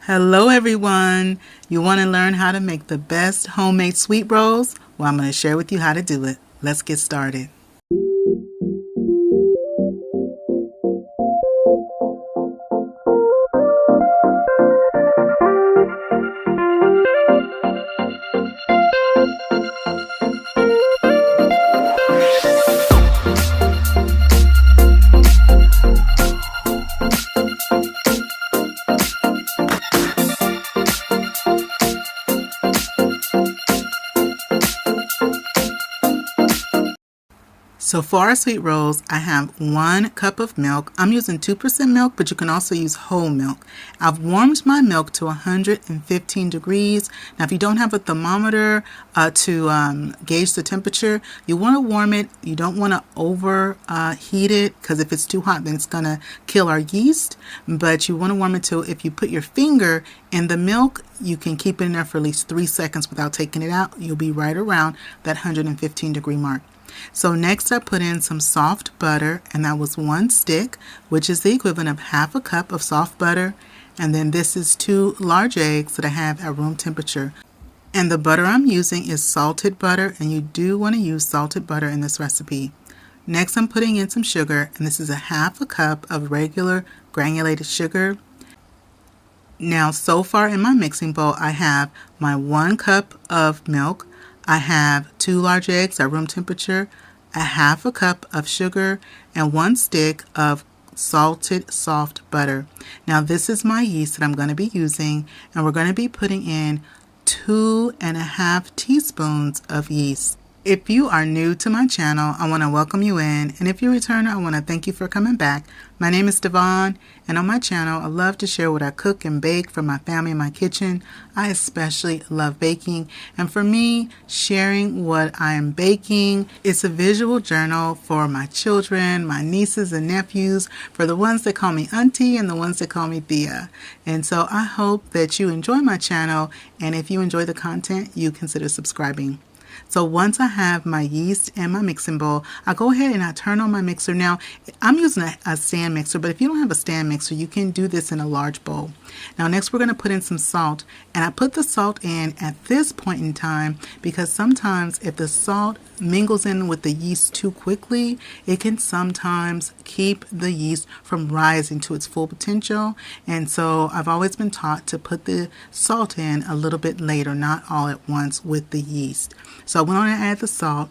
Hello everyone! You want to learn how to make the best homemade sweet rolls? Well, I'm going to share with you how to do it. Let's get started. So for our sweet rolls, I have 1 cup of milk. I'm using 2% milk, but you can also use whole milk. I've warmed my milk to 115 degrees. Now, if you don't have a thermometer to gauge the temperature, you want to warm it. You don't want to overheat it, because if it's too hot, then it's going to kill our yeast. But you want to warm it to, if you put your finger in the milk, you can keep it in there for at least 3 seconds without taking it out. You'll be right around that 115 degree mark. So next I put in some soft butter, and that was 1 stick, which is the equivalent of half a cup of soft butter. And then this is 2 large eggs that I have at room temperature. And the butter I'm using is salted butter, and you do want to use salted butter in this recipe. Next I'm putting in some sugar, and this is a half a cup of regular granulated sugar. Now so far in my mixing bowl I have my 1 cup of milk. I have 2 large eggs at room temperature, a half a cup of sugar, and 1 stick of salted soft butter. Now this is my yeast that I'm going to be using, and we're going to be putting in 2½ teaspoons of yeast. If you are new to my channel, I want to welcome you in, and if you're a returner, I want to thank you for coming back. My name is Dyvonne, and on my channel, I love to share what I cook and bake for my family in my kitchen. I especially love baking, and for me, sharing what I am baking, it's a visual journal for my children, my nieces and nephews, for the ones that call me Auntie and the ones that call me Thea. And so I hope that you enjoy my channel, and if you enjoy the content, you consider subscribing. So once I have my yeast and my mixing bowl, I go ahead and I turn on my mixer. Now, I'm using a stand mixer, but if you don't have a stand mixer, you can do this in a large bowl. Now, next we're going to put in some salt, and I put the salt in at this point in time because sometimes if the salt mingles in with the yeast too quickly, it can sometimes keep the yeast from rising to its full potential. And so I've always been taught to put the salt in a little bit later, not all at once with the yeast. So I went on and added the salt,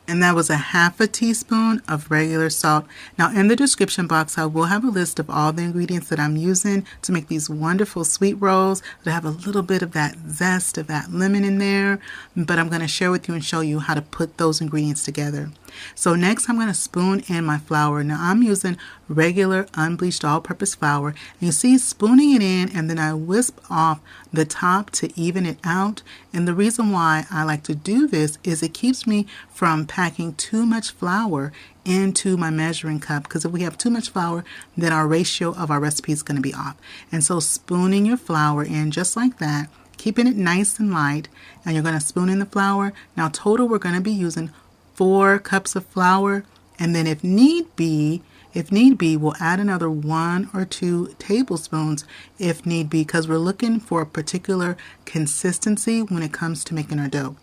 and that was a half a teaspoon of regular salt. Now in the description box, I will have a list of all the ingredients that I'm using to make these wonderful sweet rolls that have a little bit of that zest of that lemon in there, but I'm going to share with you and show you how to put those ingredients together. So next I'm going to spoon in my flour. Now I'm using regular unbleached all-purpose flour, and you see spooning it in, and then I wisp off the top to even it out. And the reason why I like to do this is it keeps me from packing too much flour into my measuring cup, because if we have too much flour, then our ratio of our recipe is going to be off. And so spooning your flour in just like that, keeping it nice and light, and you're going to spoon in the flour. Now total we're going to be using 4 cups of flour, and then if need be, we'll add another 1 or 2 tablespoons if need be, because we're looking for a particular consistency when it comes to making our dough.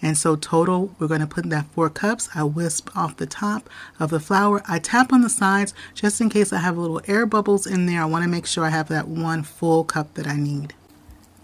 And so total, we're going to put that 4 cups. I wisp off the top of the flour. I tap on the sides just in case I have little air bubbles in there. I want to make sure I have that 1 full cup that I need.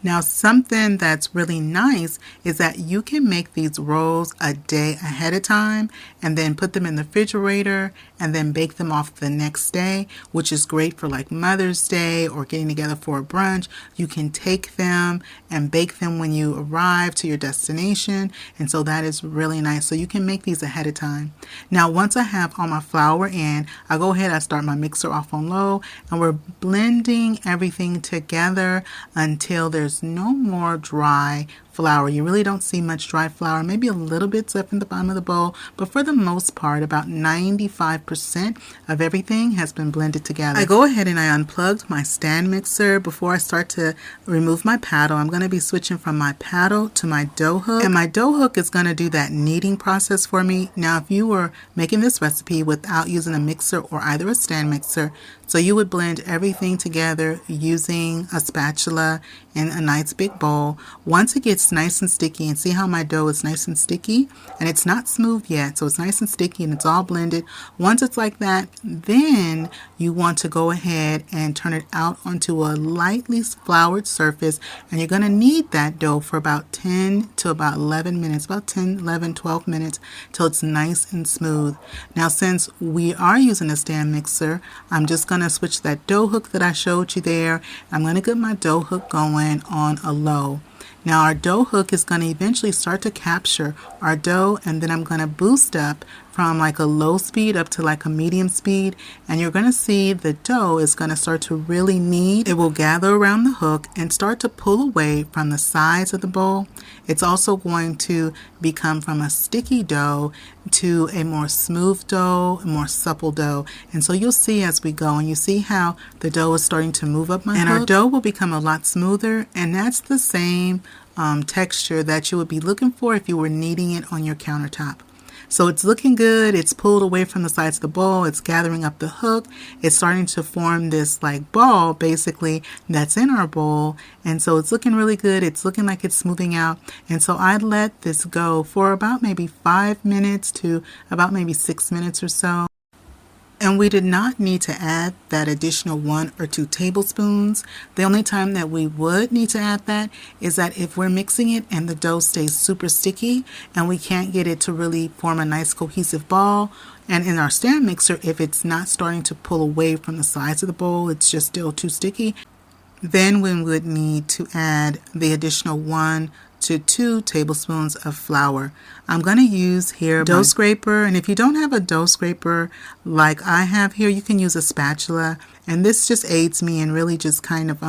Now, something that's really nice is that you can make these rolls a day ahead of time and then put them in the refrigerator and then bake them off the next day, which is great for like Mother's Day or getting together for a brunch. You can take them and bake them when you arrive to your destination, and so that is really nice. So you can make these ahead of time. Now, once I have all my flour in, I go ahead, I start my mixer off on low, and we're blending everything together until there's no more dry flour. You really don't see much dry flour, maybe a little bit left in the bottom of the bowl, but for the most part, about 95% of everything has been blended together. I go ahead and I unplugged my stand mixer. Before I start to remove my paddle, I'm going to be switching from my paddle to my dough hook, and my dough hook is going to do that kneading process for me. Now, if you were making this recipe without using a mixer or either a stand mixer, So you would blend everything together using a spatula in a nice big bowl. Once it gets nice and sticky, and see how my dough is nice and sticky, and it's not smooth yet, so it's nice and sticky and it's all blended. Once it's like that, then you want to go ahead and turn it out onto a lightly floured surface, and you're going to knead that dough for about 10 to about 11 minutes, about 10, 11, 12 minutes till it's nice and smooth. Now since we are using a stand mixer, I'm just going to switch that dough hook that I showed you there. I'm going to get my dough hook going on a low. Now our dough hook is going to eventually start to capture our dough, and then I'm going to boost up from like a low speed up to like a medium speed, and you're going to see the dough is going to start to really knead. It will gather around the hook and start to pull away from the sides of the bowl. It's also going to become from a sticky dough to a more smooth dough, a more supple dough. And so you'll see as we go, and you see how the dough is starting to move up my hook. And our dough will become a lot smoother, and that's the same texture that you would be looking for if you were kneading it on your countertop. So it's looking good. It's pulled away from the sides of the bowl. It's gathering up the hook. It's starting to form this like ball basically that's in our bowl. And so it's looking really good. It's looking like it's smoothing out. And so I let this go for about maybe 5 minutes to about maybe 6 minutes or so. And we did not need to add that additional 1 or 2 tablespoons. The only time that we would need to add that is that if we're mixing it and the dough stays super sticky and we can't get it to really form a nice cohesive ball. And in our stand mixer, if it's not starting to pull away from the sides of the bowl, it's just still too sticky, then we would need to add the additional 1 to 2 tablespoons of flour. I'm going to use here dough scraper, and if you don't have a dough scraper like I have here, you can use a spatula, and this just aids me in really just kind of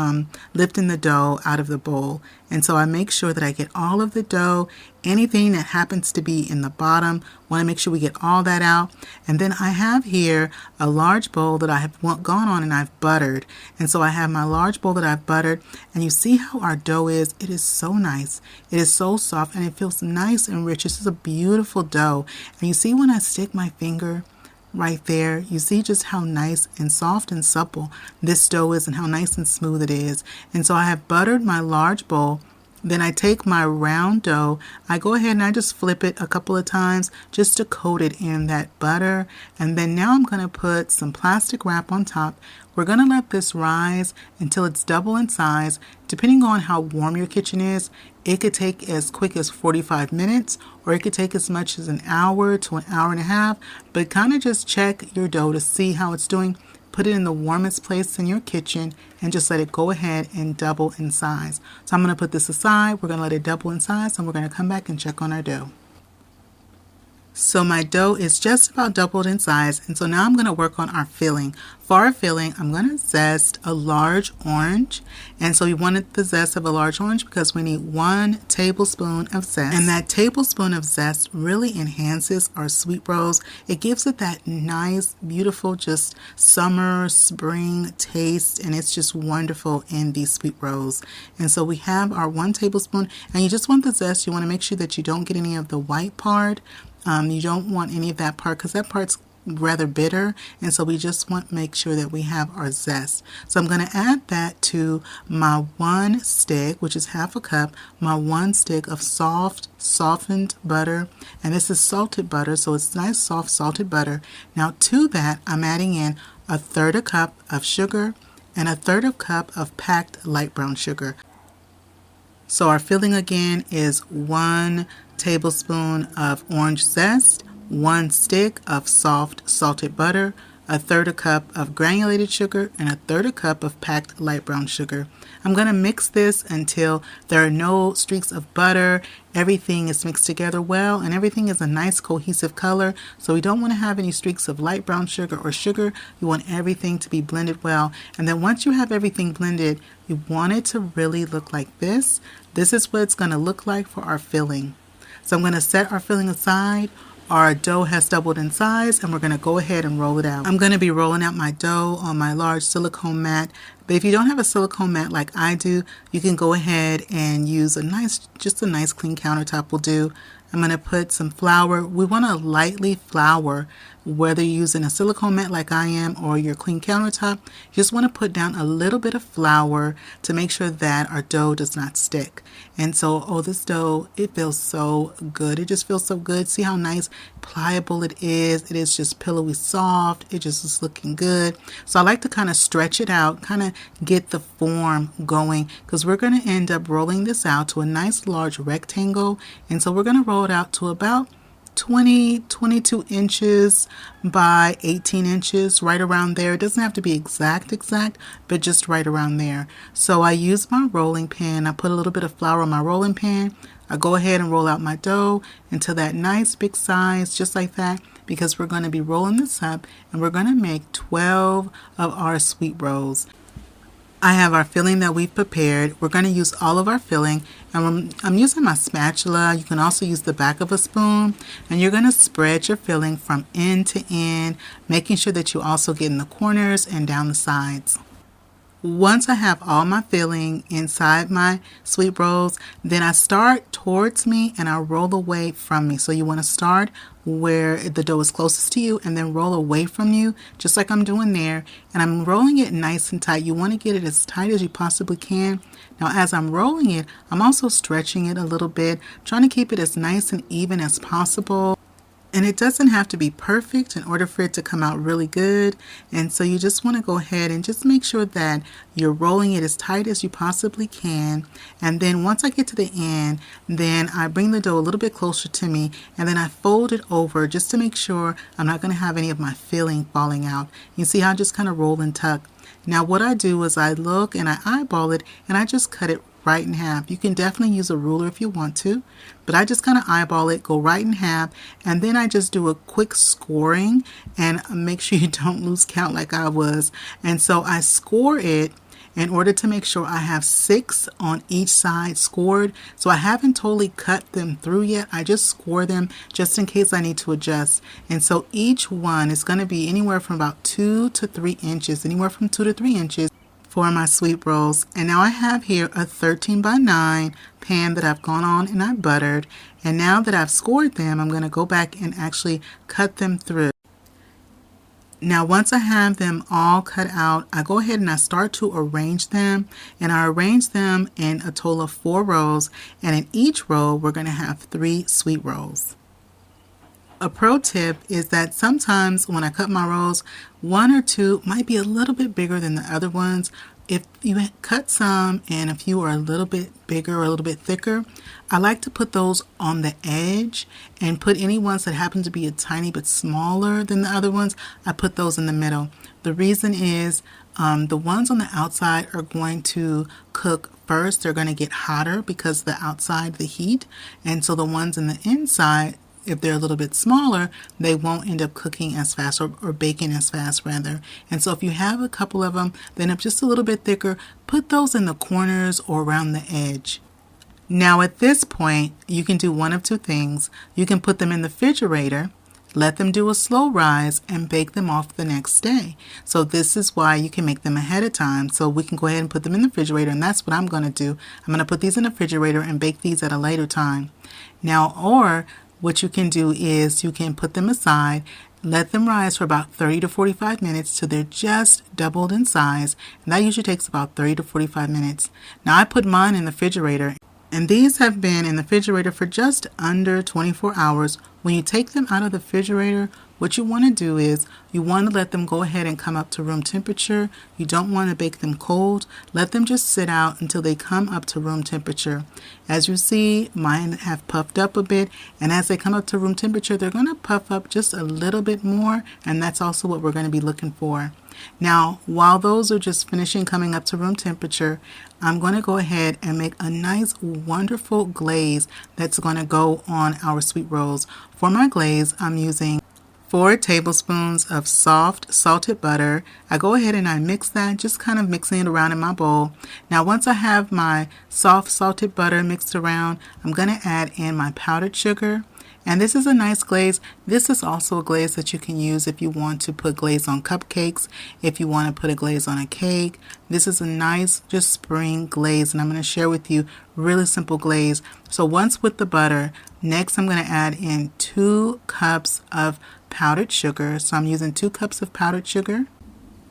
lifting the dough out of the bowl. And so I make sure that I get all of the dough, anything that happens to be in the bottom, want to make sure we get all that out. And then I have here a large bowl that I have gone on and I've buttered. And so I have my large bowl that I've buttered, and you see how our dough is. It is so nice. It is so soft, and it feels nice and rich. This is a beautiful dough. And you see when I stick my finger right there, you see just how nice and soft and supple this dough is and how nice and smooth it is. And so I have buttered my large bowl. Then I take my round dough, I go ahead and I just flip it a couple of times just to coat it in that butter. And then now I'm going to put some plastic wrap on top. We're going to let this rise until it's double in size. Depending on how warm your kitchen is, it could take as quick as 45 minutes, or it could take as much as an hour to an hour and a half. But kind of just check your dough to see how it's doing. Put it in the warmest place in your kitchen and just let it go ahead and double in size. So I'm going to put this aside. We're going to let it double in size, and we're going to come back and check on our dough. So my dough is just about doubled in size, and so now I'm going to work on our filling. For our filling, I'm going to zest a large orange, and so we wanted the zest of a large orange because we need 1 tablespoon of zest, and that tablespoon of zest really enhances our sweet rolls. It gives it that nice, beautiful, just summer, spring taste, and it's just wonderful in these sweet rolls. And so we have our 1 tablespoon, and you just want the zest. You want to make sure that you don't get any of the white part. You don't want any of that part because that part's rather bitter, and so we just want to make sure that we have our zest. So I'm going to add that to my 1 stick, which is half a cup, my 1 stick of softened butter, and this is salted butter, so it's nice soft salted butter. Now to that I'm adding in 1/3 cup of sugar and 1/3 cup of packed light brown sugar. So our filling again is 1 tablespoon of orange zest, 1 stick of soft salted butter, 1/3 cup of granulated sugar, and 1/3 cup of packed light brown sugar. I'm going to mix this until there are no streaks of butter. Everything is mixed together well, and everything is a nice cohesive color. So we don't want to have any streaks of light brown sugar or sugar. You want everything to be blended well. And then once you have everything blended, you want it to really look like this. This is what it's going to look like for our filling. So I'm going to set our filling aside. Our dough has doubled in size, and we're going to go ahead and roll it out. I'm going to be rolling out my dough on my large silicone mat. But if you don't have a silicone mat like I do, you can go ahead and use just a nice clean countertop will do. I'm going to put some flour. We want to lightly flour, whether you're using a silicone mat like I am or your clean countertop. You just want to put down a little bit of flour to make sure that our dough does not stick. And so, oh, this dough, it feels so good. It just feels so good. See how nice, pliable it is. It is just pillowy soft. It just is looking good. So I like to kind of stretch it out, kind of get the form going, because we're going to end up rolling this out to a nice large rectangle. And so we're going to roll it out to about 22 inches by 18 inches, right around there. It doesn't have to be exact, but just right around there. So I use my rolling pin. I put a little bit of flour on my rolling pin. I go ahead and roll out my dough into that nice big size, just like that, because we're going to be rolling this up and we're going to make 12 of our sweet rolls. I have our filling that we've prepared. We're going to use all of our filling, and I'm using my spatula. You can also use the back of a spoon, and you're going to spread your filling from end to end, making sure that you also get in the corners and down the sides. Once I have all my filling inside my sweet rolls, then I start towards me and I roll away from me. So you want to start where the dough is closest to you and then roll away from you, just like I'm doing there. And I'm rolling it nice and tight. You want to get it as tight as you possibly can. Now, as I'm rolling it, I'm also stretching it a little bit, trying to keep it as nice and even as possible. And it doesn't have to be perfect in order for it to come out really good. And so you just want to go ahead and just make sure that you're rolling it as tight as you possibly can. And then once I get to the end, then I bring the dough a little bit closer to me, and then I fold it over just to make sure I'm not going to have any of my filling falling out. You see how I just kind of roll and tuck. Now what I do is I look and I eyeball it and I just cut it right in half. You can definitely use a ruler if you want to, but I just kind of eyeball it, go right in half, and then I just do a quick scoring and make sure you don't lose count like I was. And so I score it in order to make sure I have 6 on each side scored. So I haven't totally cut them through yet. I just score them just in case I need to adjust. And so each one is going to be anywhere from about 2 to 3 inches, anywhere from 2 to 3 inches. For my sweet rolls. And now I have here a 13 by 9 pan that I've gone on and I buttered. And now that I've scored them, I'm going to go back and actually cut them through. Now once I have them all cut out, I go ahead and I start to arrange them, and I arrange them in a total of 4 rows, and in each row we're going to have 3 sweet rolls. A pro tip is that sometimes when I cut my rolls, 1 or 2 might be a little bit bigger than the other ones. If you cut some and a few are a little bit bigger or a little bit thicker, I like to put those on the edge and put any ones that happen to be a tiny bit smaller than the other ones, I put those in the middle. The reason is the ones on the outside are going to cook first. They're going to get hotter because the outside, the heat, and so the ones in the inside, if they're a little bit smaller, they won't end up cooking as fast or baking as fast rather. And so if you have a couple of them that end up just a little bit thicker, put those in the corners or around the edge. Now at this point, you can do one of 2 things. You can put them in the refrigerator, let them do a slow rise, and bake them off the next day. So this is why you can make them ahead of time. So we can go ahead and put them in the refrigerator, and that's what I'm going to do. I'm going to put these in the refrigerator and bake these at a later time. Now, or what you can do is you can put them aside, let them rise for about 30 to 45 minutes till they're just doubled in size, and that usually takes about 30 to 45 minutes. Now I put mine in the refrigerator, and these have been in the refrigerator for just under 24 hours. When you take them out of the refrigerator, what you want to do is you want to let them go ahead and come up to room temperature. You don't want to bake them cold. Let them just sit out until they come up to room temperature. As you see, mine have puffed up a bit, and as they come up to room temperature, they're going to puff up just a little bit more, and that's also what we're going to be looking for. Now, while those are just finishing coming up to room temperature, I'm going to go ahead and make a nice, wonderful glaze that's going to go on our sweet rolls. For my glaze, I'm using 4 tablespoons of soft salted butter. I go ahead and I mix that, just kind of mixing it around in my bowl. Now once I have my soft salted butter mixed around, I'm going to add in my powdered sugar, And this is a nice glaze. This is also a glaze that you can use if you want to put glaze on cupcakes, if you want to put a glaze on a cake. This is a nice just spring glaze, and I'm going to share with you really simple glaze. So once with the butter, next I'm going to add in 2 cups of powdered sugar. So I'm using 2 cups of powdered sugar.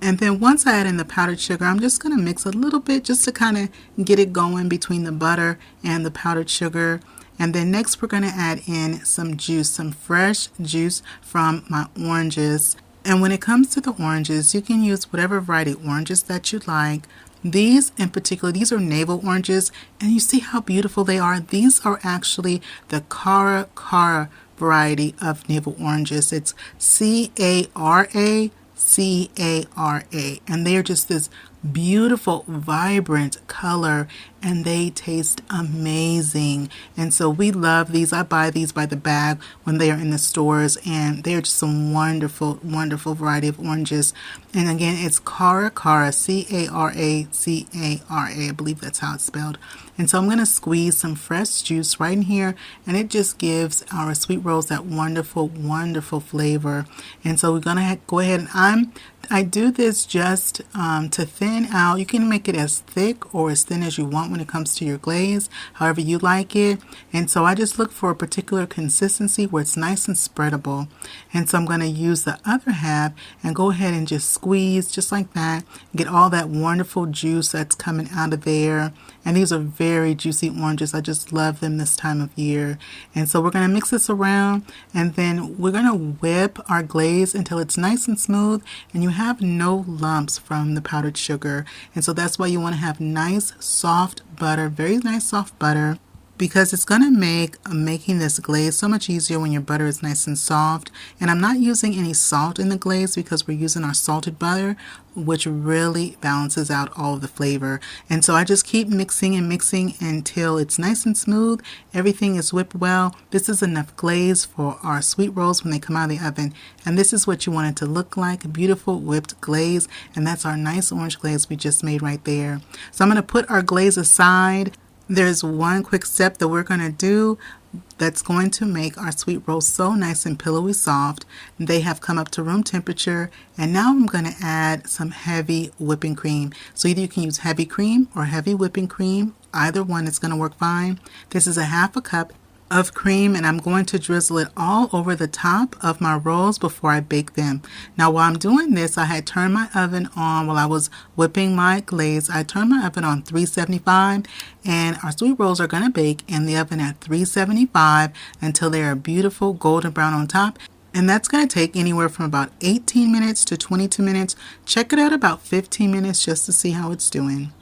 And then once I add in the powdered sugar, I'm just going to mix a little bit just to kind of get it going between the butter and the powdered sugar. And then next we're going to add in some juice, some fresh juice from my oranges. And when it comes to the oranges, you can use whatever variety of oranges that you like. These in particular, these are navel oranges, and you see how beautiful they are. These are actually the Cara variety of navel oranges. It's Cara, and they are just this beautiful, vibrant color, and they taste amazing. And so we love these. I buy these by the bag when they are in the stores, and they're just some wonderful, wonderful variety of oranges. And again, it's Cara, Cara, I believe that's how it's spelled. And so I'm going to squeeze some fresh juice right in here, and it just gives our sweet rolls that wonderful, wonderful flavor. And so we're going to go ahead, and I do this just to thin out. You can make it as thick or as thin as you want when it comes to your glaze, however you like it. And so I just look for a particular consistency where it's nice and spreadable. And so I'm going to use the other half and go ahead and just squeeze just like that. Get all that wonderful juice that's coming out of there. And these are very juicy oranges. I just love them this time of year. And so we're going to mix this around, and then we're going to whip our glaze until it's nice and smooth and you have no lumps from the powdered sugar. And so that's why you want to have nice soft butter, very nice soft butter, because it's going to make making this glaze so much easier when your butter is nice and soft. And I'm not using any salt in the glaze because we're using our salted butter, which really balances out all of the flavor. And so I just keep mixing and mixing until it's nice and smooth. Everything is whipped well. This is enough glaze for our sweet rolls when they come out of the oven. And this is what you want it to look like, a beautiful whipped glaze. And that's our nice orange glaze we just made right there. So I'm going to put our glaze aside. There's one quick step that we're going to do that's going to make our sweet rolls so nice and pillowy soft. They have come up to room temperature, and now I'm going to add some heavy whipping cream. So either you can use heavy cream or heavy whipping cream. Either one is going to work fine. This is a 1/2 cup of cream, and I'm going to drizzle it all over the top of my rolls before I bake them. Now while I'm doing this, I had turned my oven on while I was whipping my glaze. I turned my oven on 375, and our sweet rolls are going to bake in the oven at 375 until they are beautiful golden brown on top. And that's going to take anywhere from about 18 minutes to 22 minutes. Check it out about 15 minutes just to see how it's doing.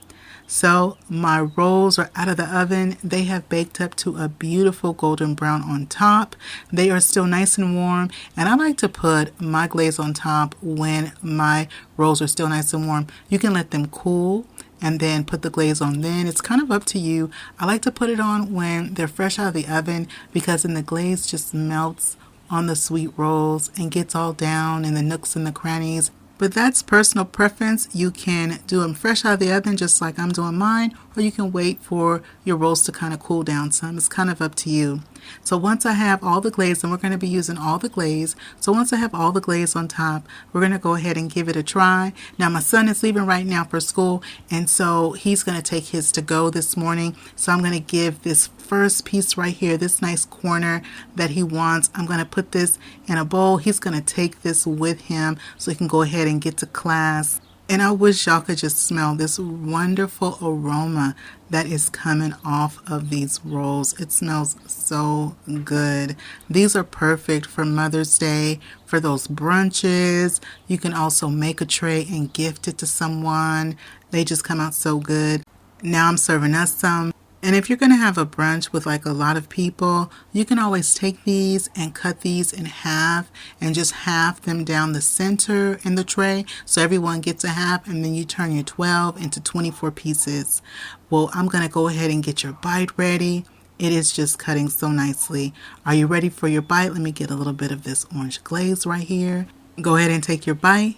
So my rolls are out of the oven. They have baked up to a beautiful golden brown on top. They are still nice and warm, and I like to put my glaze on top when my rolls are still nice and warm. You can let them cool and then put the glaze on then. It's kind of up to you. I like to put it on when they're fresh out of the oven because then the glaze just melts on the sweet rolls and gets all down in the nooks and the crannies. But that's personal preference. You can do them fresh out of the oven just like I'm doing mine, or you can wait for your rolls to kind of cool down some. It's kind of up to you. So once I have all the glaze, and we're going to be using all the glaze. So once I have all the glaze on top, we're going to go ahead and give it a try. Now my son is leaving right now for school, and so he's going to take his to go this morning. So I'm going to give this first piece right here, this nice corner that he wants. I'm going to put this in a bowl. He's going to take this with him so he can go ahead and get to class. And I wish y'all could just smell this wonderful aroma that is coming off of these rolls. It smells so good. These are perfect for Mother's Day, for those brunches. You can also make a tray and gift it to someone. They just come out so good. Now I'm serving us some. And if you're going to have a brunch with like a lot of people, you can always take these and cut these in half and just half them down the center in the tray so everyone gets a half, and then you turn your 12 into 24 pieces. Well, I'm going to go ahead and get your bite ready. It is just cutting so nicely. Are you ready for your bite? Let me get a little bit of this orange glaze right here. Go ahead and take your bite.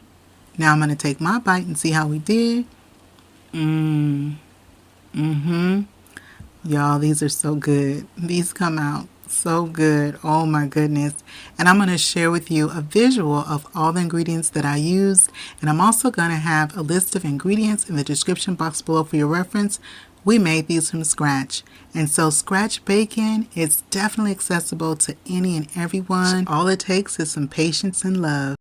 Now I'm going to take my bite and see how we did. Y'all, these are so good. These come out So good. Oh my goodness. And I'm going to share with you a visual of all the ingredients that I used. And I'm also going to have a list of ingredients in the description box below for your reference. We made these from scratch. And so scratch baking is definitely accessible to any and everyone. All it takes is some patience and love.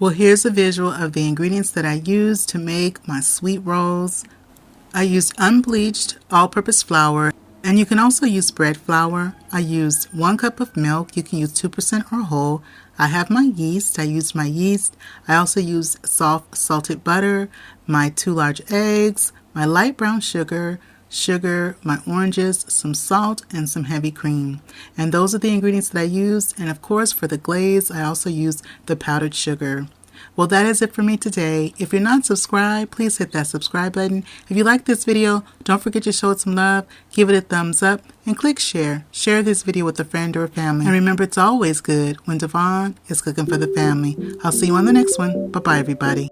Well, here's a visual of the ingredients that I used to make my sweet rolls. I used unbleached all-purpose flour, and you can also use bread flour. I used 1 cup of milk. You can use 2% or whole. I have my yeast. I used my yeast. I also used soft salted butter, my 2 large eggs, my light brown sugar, my oranges, some salt, and some heavy cream. And those are the ingredients that I used. And of course, for the glaze, I also used the powdered sugar. Well, that is it for me today. If you're not subscribed, please hit that subscribe button. If you like this video, don't forget to show it some love, give it a thumbs up, and click share. Share this video with a friend or a family. And remember, it's always good when Dyvonne is cooking for the family. I'll see you on the next one. Bye-bye, everybody.